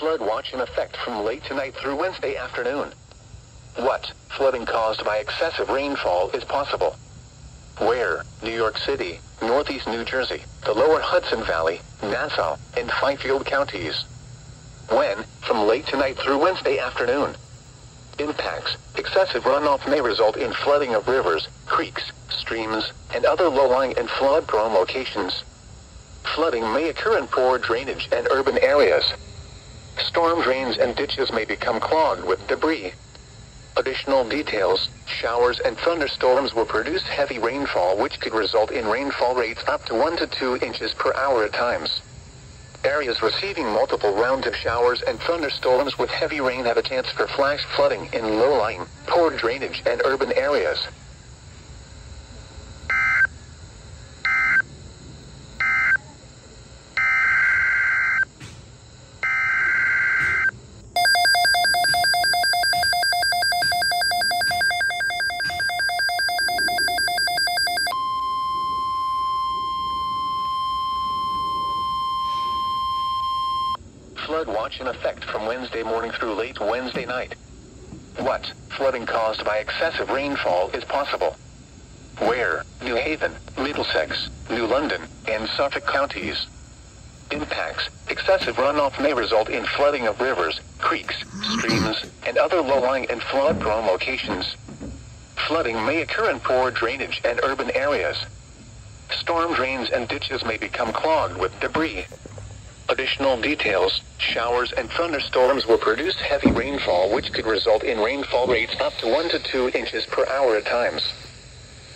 Flood watch in effect from late tonight through Wednesday afternoon. What flooding caused by excessive rainfall is possible? Where? New York City, Northeast New Jersey, the lower Hudson Valley, Nassau, and Fifield counties. When? From late tonight through Wednesday afternoon. Impacts. Excessive runoff may result in flooding of rivers, creeks, streams, and other low-lying and flood-prone locations. Flooding may occur in poor drainage and urban areas. Storm drains and ditches may become clogged with debris. Additional details: showers and thunderstorms will produce heavy rainfall, which could result in rainfall rates up to 1 to 2 inches per hour at times. Areas receiving multiple rounds of showers and thunderstorms with heavy rain have a chance for flash flooding in low-lying, poor drainage and urban areas. Flood watch in effect from Wednesday morning through late Wednesday night. What flooding caused by excessive rainfall is possible? Where? New Haven, Middlesex, New London, and Suffolk counties. Impacts. Excessive runoff may result in flooding of rivers, creeks, streams, and other low-lying and flood-prone locations. Flooding may occur in poor drainage and urban areas. Storm drains and ditches may become clogged with debris. Additional details: showers and thunderstorms will produce heavy rainfall, which could result in rainfall rates up to 1 to 2 inches per hour at times.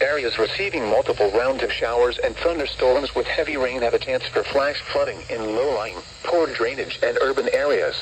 Areas receiving multiple rounds of showers and thunderstorms with heavy rain have a chance for flash flooding in low-lying, poor drainage and urban areas.